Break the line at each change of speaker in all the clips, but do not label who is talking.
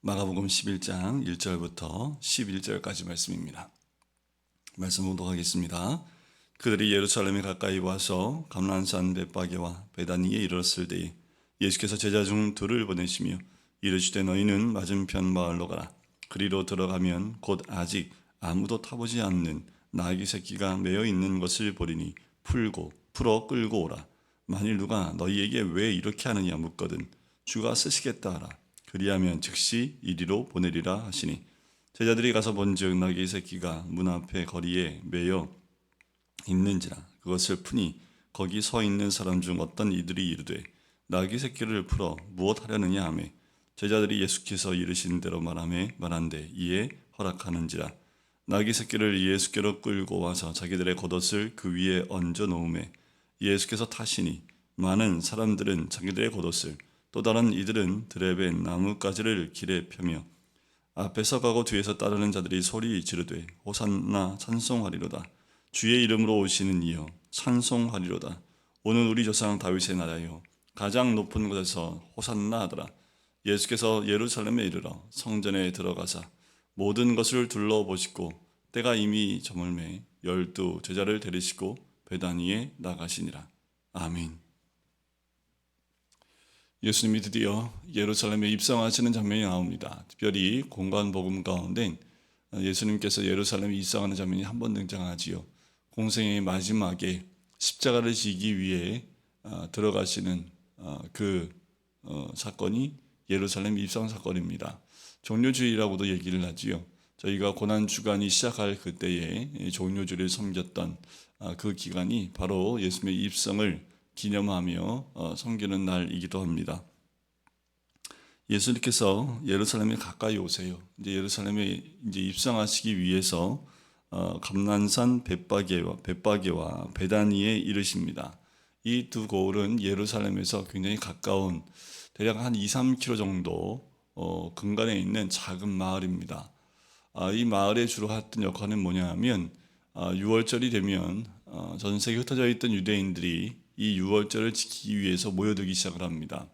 마가복음 11장 1절부터 11절까지 말씀입니다. 말씀 봉독하겠습니다. 그들이 예루살렘에 가까이 와서 감난산 벳바게와 베다니에 이르렀을 때에 예수께서 제자 중 둘을 보내시며 이르시되 너희는 맞은편 마을로 가라. 그리로 들어가면 곧 아직 아무도 타보지 않는 나귀 새끼가 매어 있는 것을 보리니 풀어 끌고 오라. 만일 누가 너희에게 왜 이렇게 하느냐 묻거든 주가 쓰시겠다 하라. 그리하면 즉시 이리로 보내리라 하시니 제자들이 가서 본즉 나귀 새끼가 문 앞에 거리에 매여 있는지라. 그것을 푸니 거기 서 있는 사람 중 어떤 이들이 이르되 나귀 새끼를 풀어 무엇 하려느냐 하며 제자들이 예수께서 이르신 대로 말한대 이에 허락하는지라. 나귀 새끼를 예수께로 끌고 와서 자기들의 겉옷을 그 위에 얹어 놓음에 예수께서 타시니 많은 사람들은 자기들의 겉옷을 또 다른 이들은 드렙의 나뭇가지를 길에 펴며 앞에서 가고 뒤에서 따르는 자들이 소리 지르되 호산나 찬송하리로다. 주의 이름으로 오시는 이여 찬송하리로다. 오늘 우리 조상 다윗의 나라여 가장 높은 곳에서 호산나 하더라. 예수께서 예루살렘에 이르러 성전에 들어가사 모든 것을 둘러보시고 때가 이미 저물매 12 제자를 데리시고 베다니에 나가시니라. 아멘. 예수님이 드디어 예루살렘에 입성하시는 장면이 나옵니다. 특별히 공관복음 가운데 예수님께서 예루살렘에 입성하는 장면이 한 번 등장하지요. 공생의 마지막에 십자가를 지기 위해 들어가시는 그 사건이 예루살렘 입성 사건입니다. 종료주일이라고도 얘기를 하지요. 저희가 고난주간이 시작할 그때에 종료주일을 섬겼던 그 기간이 바로 예수님의 입성을 기념하며 섬기는 날이기도 합니다. 예수님께서 예루살렘에 가까이 오세요. 이제 예루살렘에 이제 입성하시기 위해서 감난산 벳바게와 베다니에 이르십니다. 이 두 고을은 예루살렘에서 굉장히 가까운 대략 한 2-3km 정도 근간에 있는 작은 마을입니다. 이 마을의 주로 했던 역할은 뭐냐하면 6월절이 되면 전 세계에 흩어져 있던 유대인들이 이 6월절을 지키기 위해서 모여들기 시작을 합니다.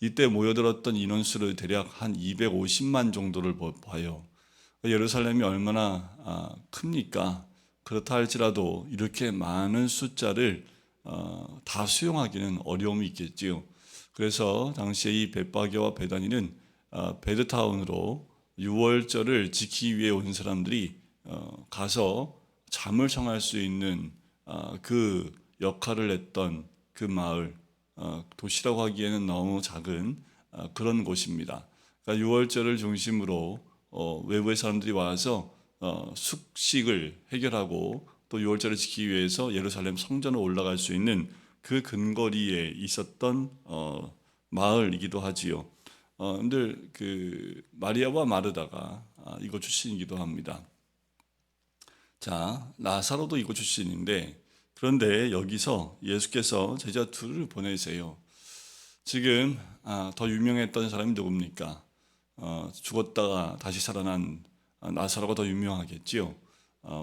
이때 모여들었던 인원수를 대략 한 250만 정도를 봐요. 예루살렘이 얼마나 큽니까? 그렇다 할지라도 이렇게 많은 숫자를 다 수용하기는 어려움이 있겠지요. 그래서 당시에 이 벳바게와 베다니는 베드타운으로 6월절을 지키기 위해 온 사람들이 가서 잠을 청할 수 있는 그 역할을 했던 그 마을, 도시라고 하기에는 너무 작은 그런 곳입니다. 그러니까 6월절을 중심으로 외부의 사람들이 와서 숙식을 해결하고 또 6월절을 지키기 위해서 예루살렘 성전을 올라갈 수 있는 그 근거리에 있었던 마을이기도 하지요. 근데 그 마리아와 마르다가 이곳 출신이기도 합니다. 자, 나사로도 이곳 출신인데 그런데 여기서 예수께서 제자 둘을 보내세요. 지금 더 유명했던 사람이 누굽니까? 죽었다가 다시 살아난 나사로가 더 유명하겠지요.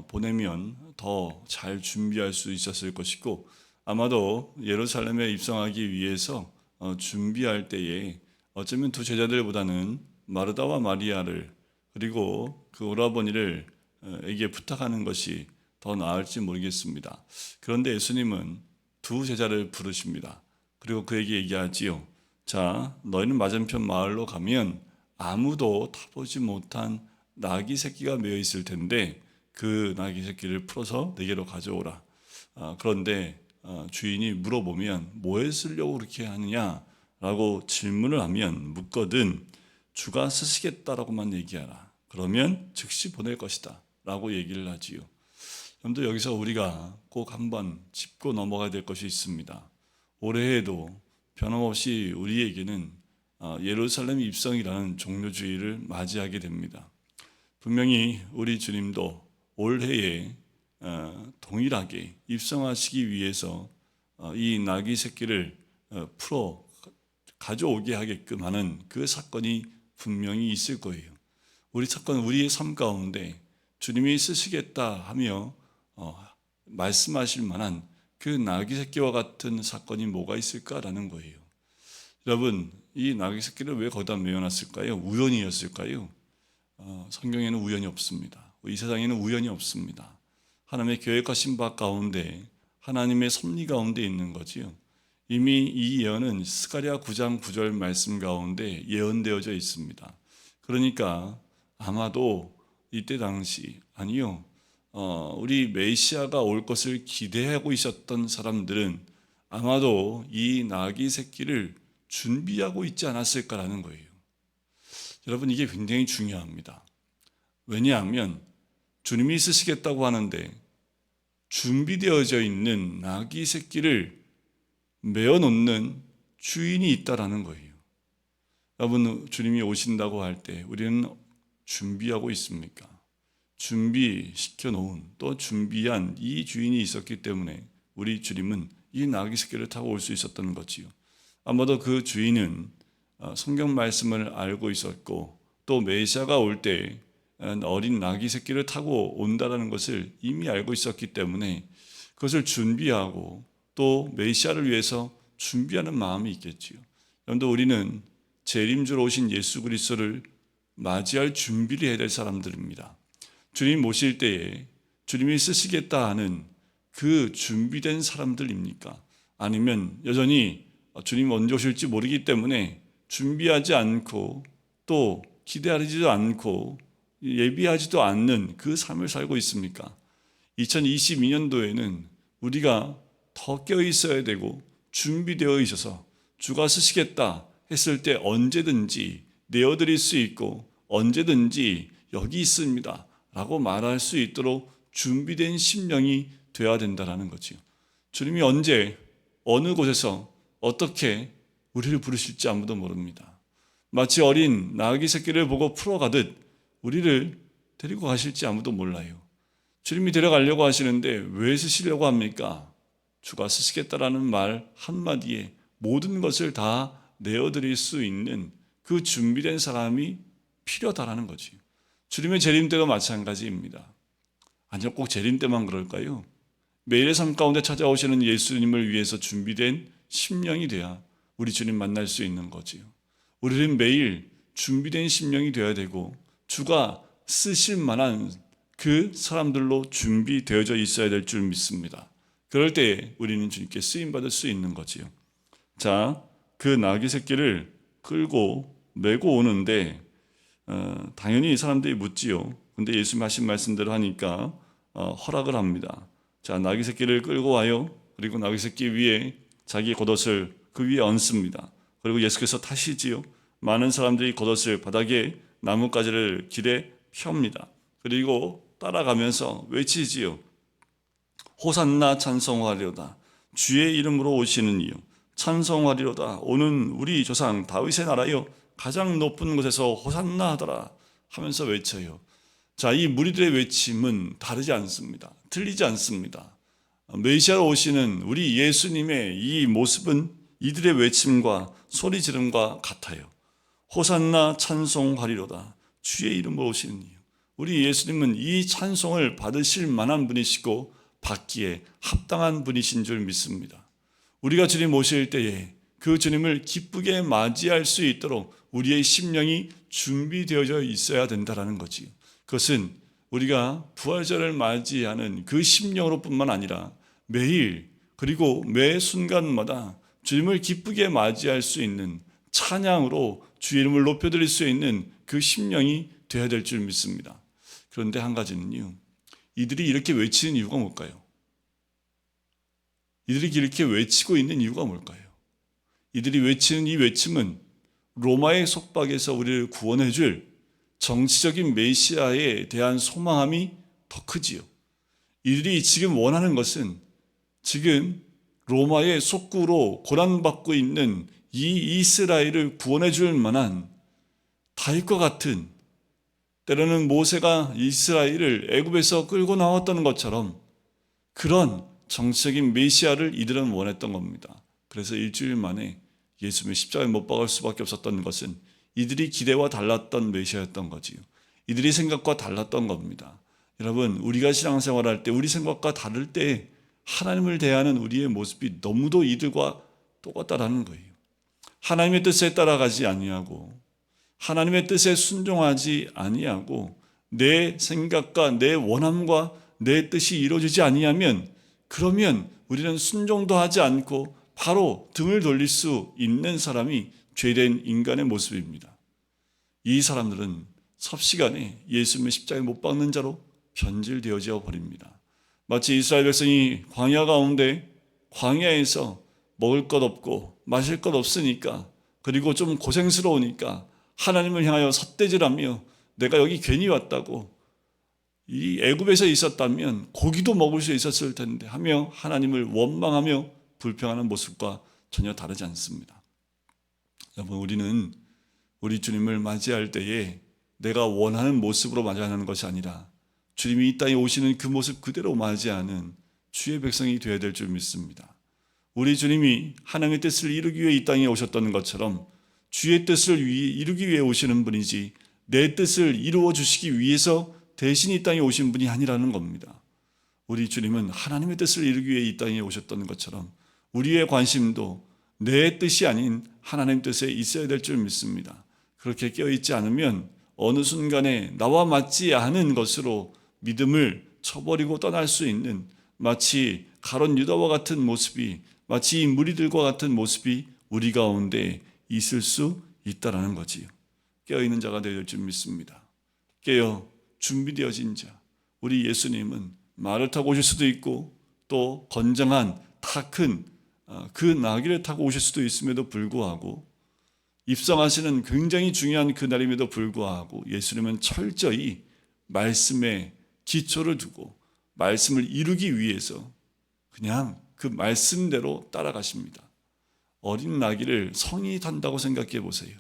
보내면 더 잘 준비할 수 있었을 것이고 아마도 예루살렘에 입성하기 위해서 준비할 때에 어쩌면 두 제자들보다는 마르다와 마리아를 그리고 그 오라버니를 에게 부탁하는 것이 더 나을지 모르겠습니다. 그런데 예수님은 두 제자를 부르십니다. 그리고 그에게 얘기하지요. 자, 너희는 맞은편 마을로 가면 아무도 타보지 못한 나귀 새끼가 매어 있을 텐데 그 나귀 새끼를 풀어서 내게로 가져오라. 그런데 주인이 물어보면 뭐에 쓰려고 그렇게 하느냐라고 질문을 하면 묻거든 주가 쓰시겠다라고만 얘기하라. 그러면 즉시 보낼 것이다 라고 얘기를 하지요. 여러분들 여기서 우리가 꼭 한번 짚고 넘어가야 될 것이 있습니다. 올해에도 변함없이 우리에게는 예루살렘 입성이라는 종료주의를 맞이하게 됩니다. 분명히 우리 주님도 올해에 동일하게 입성하시기 위해서 이 나귀 새끼를 풀어 가져오게 하게끔 하는 그 사건이 분명히 있을 거예요. 우리의 삶 가운데 주님이 쓰시겠다 하며 말씀하실 만한 그 나귀 새끼와 같은 사건이 뭐가 있을까라는 거예요. 여러분, 이 나귀 새끼를 왜 거기다 메어놨을까요? 우연이었을까요? 성경에는 우연이 없습니다. 이 세상에는 우연이 없습니다. 하나님의 계획하신 바 가운데 하나님의 섭리 가운데 있는 거지요. 이미 이 예언은 스가랴 9장 9절 말씀 가운데 예언되어져 있습니다. 그러니까 아마도 이때 당시 아니요, 우리 메시아가 올 것을 기대하고 있었던 사람들은 아마도 이 나귀 새끼를 준비하고 있지 않았을까라는 거예요. 여러분, 이게 굉장히 중요합니다. 왜냐하면 주님이 있으시겠다고 하는데 준비되어져 있는 나귀 새끼를 메어놓는 주인이 있다라는 거예요. 여러분, 주님이 오신다고 할 때 우리는 준비하고 있습니까? 준비시켜 놓은, 또 준비한 이 주인이 있었기 때문에 우리 주님은 이 나귀 새끼를 타고 올 수 있었던 거지요. 아마도 그 주인은 성경 말씀을 알고 있었고, 또 메시아가 올 때 어린 나귀 새끼를 타고 온다라는 것을 이미 알고 있었기 때문에 그것을 준비하고 또 메시아를 위해서 준비하는 마음이 있겠지요. 여러분들, 우리는 재림주로 오신 예수 그리스도를 맞이할 준비를 해야 될 사람들입니다. 주님 모실 때에 주님이 쓰시겠다 하는 그 준비된 사람들입니까? 아니면 여전히 주님 언제 오실지 모르기 때문에 준비하지 않고 또 기대하지도 않고 예비하지도 않는 그 삶을 살고 있습니까? 2022년도에는 우리가 더 깨어 있어야 되고 준비되어 있어서 주가 쓰시겠다 했을 때 언제든지 내어드릴 수 있고 언제든지 여기 있습니다 라고 말할 수 있도록 준비된 심령이 되어야 된다는 거지요. 주님이 언제 어느 곳에서 어떻게 우리를 부르실지 아무도 모릅니다. 마치 어린 나귀 새끼를 보고 풀어가듯 우리를 데리고 가실지 아무도 몰라요. 주님이 데려가려고 하시는데 왜 쓰시려고 합니까? 주가 쓰시겠다라는 말 한마디에 모든 것을 다 내어드릴 수 있는 그 준비된 사람이 필요하다라는 거지. 주님의 재림 때도 마찬가지입니다. 아니요, 꼭 재림 때만 그럴까요? 매일의 삶 가운데 찾아오시는 예수님을 위해서 준비된 심령이 돼야 우리 주님 만날 수 있는 거지요. 우리는 매일 준비된 심령이 되어야 되고 주가 쓰실 만한 그 사람들로 준비되어져 있어야 될 줄 믿습니다. 그럴 때 우리는 주님께 쓰임받을 수 있는 거지요. 자, 그 나귀 새끼를 끌고 메고 오는데 당연히 사람들이 묻지요. 근데 예수님 하신 말씀대로 하니까 허락을 합니다. 자, 나귀 새끼를 끌고 와요. 그리고 나귀 새끼 위에 자기 겉옷을 그 위에 얹습니다. 그리고 예수께서 타시지요. 많은 사람들이 겉옷을 바닥에 나뭇가지를 길에 펴입니다. 그리고 따라가면서 외치지요. 호산나 찬송하리로다. 주의 이름으로 오시는 이요 찬송하리로다. 오는 우리 조상 다윗의 나라여 가장 높은 곳에서 호산나 하더라 하면서 외쳐요. 자, 이 무리들의 외침은 다르지 않습니다. 틀리지 않습니다. 메시아로 오시는 우리 예수님의 이 모습은 이들의 외침과 소리 지름과 같아요. 호산나 찬송하리로다. 주의 이름으로 오시는 이요. 우리 예수님은 이 찬송을 받으실 만한 분이시고 받기에 합당한 분이신 줄 믿습니다. 우리가 주님 모실 때에 그 주님을 기쁘게 맞이할 수 있도록 우리의 심령이 준비되어져 있어야 된다는 거지요. 그것은 우리가 부활절을 맞이하는 그 심령으로 뿐만 아니라 매일 그리고 매 순간마다 주님을 기쁘게 맞이할 수 있는 찬양으로 주의 이름을 높여드릴 수 있는 그 심령이 되어야 될 줄 믿습니다. 그런데 한 가지는요, 이들이 이렇게 외치는 이유가 뭘까요? 이들이 이렇게 외치고 있는 이유가 뭘까요? 이들이 외치는 이 외침은 로마의 속박에서 우리를 구원해 줄 정치적인 메시아에 대한 소망함이 더 크지요. 이들이 지금 원하는 것은 지금 로마의 속구로 고난받고 있는 이 이스라엘을 구원해 줄 만한 다윗과 같은, 때로는 모세가 이스라엘을 애굽에서 끌고 나왔던 것처럼 그런 정치적인 메시아를 이들은 원했던 겁니다. 그래서 일주일 만에 예수님을 십자가에 못 박을 수밖에 없었던 것은 이들이 기대와 달랐던 메시아였던 거지요. 이들이 생각과 달랐던 겁니다. 여러분, 우리가 신앙생활할 때 우리 생각과 다를 때 하나님을 대하는 우리의 모습이 너무도 이들과 똑같다라는 거예요. 하나님의 뜻에 따라가지 아니하고 하나님의 뜻에 순종하지 아니하고 내 생각과 내 원함과 내 뜻이 이루어지지 아니하면, 그러면 우리는 순종도 하지 않고 바로 등을 돌릴 수 있는 사람이 죄된 인간의 모습입니다. 이 사람들은 섭시간에 예수님의 십자가에 못 박는 자로 변질되어져 버립니다. 마치 이스라엘 백성이 광야 가운데, 광야에서 먹을 것 없고 마실 것 없으니까, 그리고 좀 고생스러우니까 하나님을 향하여 삿대질하며 내가 여기 괜히 왔다고, 이 애굽에서 있었다면 고기도 먹을 수 있었을 텐데 하며 하나님을 원망하며 불평하는 모습과 전혀 다르지 않습니다. 여러분, 우리는 우리 주님을 맞이할 때에 내가 원하는 모습으로 맞이하는 것이 아니라 주님이 이 땅에 오시는 그 모습 그대로 맞이하는 주의 백성이 되어야 될 줄 믿습니다. 우리 주님이 하나님의 뜻을 이루기 위해 이 땅에 오셨던 것처럼 주의 뜻을 이루기 위해 오시는 분이지 내 뜻을 이루어 주시기 위해서 대신 이 땅에 오신 분이 아니라는 겁니다. 우리 주님은 하나님의 뜻을 이루기 위해 이 땅에 오셨던 것처럼 우리의 관심도 내 뜻이 아닌 하나님 뜻에 있어야 될 줄 믿습니다. 그렇게 깨어있지 않으면 어느 순간에 나와 맞지 않은 것으로 믿음을 쳐버리고 떠날 수 있는, 마치 가룟 유다와 같은 모습이, 마치 이 무리들과 같은 모습이 우리 가운데 있을 수 있다라는 거지요. 깨어있는 자가 되어야 될 줄 믿습니다. 깨어 준비되어진 자, 우리 예수님은 말을 타고 오실 수도 있고 또 건장한 다 큰 그 나귀를 타고 오실 수도 있음에도 불구하고, 입성하시는 굉장히 중요한 그날임에도 불구하고 예수님은 철저히 말씀에 기초를 두고 말씀을 이루기 위해서 그냥 그 말씀대로 따라가십니다. 어린 나귀를 성인이 탄다고 생각해 보세요.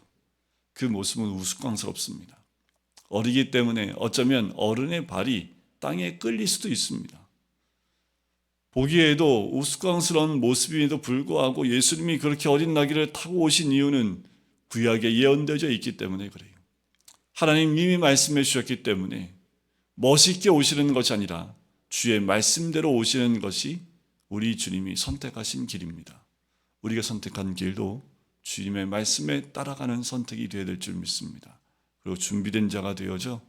그 모습은 우스꽝스럽습니다. 어리기 때문에 어쩌면 어른의 발이 땅에 끌릴 수도 있습니다. 보기에도 우스꽝스러운 모습임에도 불구하고 예수님이 그렇게 어린 나귀를 타고 오신 이유는 구약에 예언되어져 있기 때문에 그래요. 하나님 이미 말씀해 주셨기 때문에 멋있게 오시는 것이 아니라 주의 말씀대로 오시는 것이 우리 주님이 선택하신 길입니다. 우리가 선택한 길도 주님의 말씀에 따라가는 선택이 되어야 될 줄 믿습니다. 그리고 준비된 자가 되어져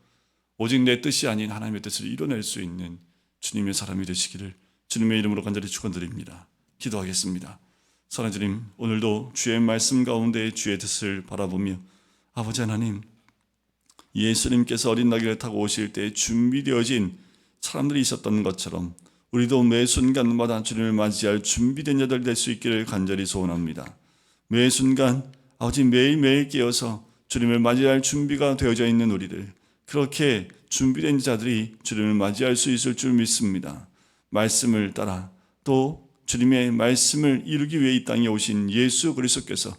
오직 내 뜻이 아닌 하나님의 뜻을 이뤄낼 수 있는 주님의 사람이 되시기를 주님의 이름으로 간절히 축원드립니다. 기도하겠습니다. 사랑하는 주님, 오늘도 주의 말씀 가운데 주의 뜻을 바라보며 아버지 하나님, 예수님께서 어린 나귀를 타고 오실 때 준비되어진 사람들이 있었던 것처럼 우리도 매 순간마다 주님을 맞이할 준비된 자들 될 수 있기를 간절히 소원합니다. 매 순간 아버지 매일매일 깨어서 주님을 맞이할 준비가 되어져 있는 우리들, 그렇게 준비된 자들이 주님을 맞이할 수 있을 줄 믿습니다. 말씀을 따라 또 주님의 말씀을 이루기 위해 이 땅에 오신 예수 그리스도께서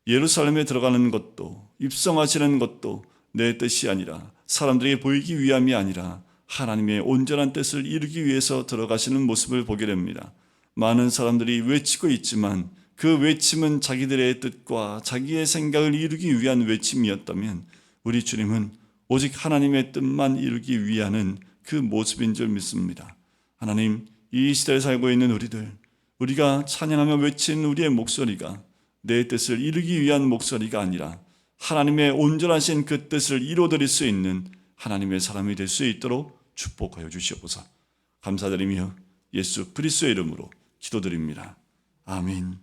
예루살렘에 들어가는 것도, 입성하시는 것도 내 뜻이 아니라 사람들에게 보이기 위함이 아니라 하나님의 온전한 뜻을 이루기 위해서 들어가시는 모습을 보게 됩니다. 많은 사람들이 외치고 있지만 그 외침은 자기들의 뜻과 자기의 생각을 이루기 위한 외침이었다면 우리 주님은 오직 하나님의 뜻만 이루기 위한 그 모습인 줄 믿습니다. 하나님, 이 시대에 살고 있는 우리들, 우리가 찬양하며 외치는 우리의 목소리가 내 뜻을 이루기 위한 목소리가 아니라 하나님의 온전하신 그 뜻을 이루어드릴 수 있는 하나님의 사람이 될 수 있도록 축복하여 주시옵소서. 감사드리며 예수 그리스도의 이름으로 기도드립니다. 아멘.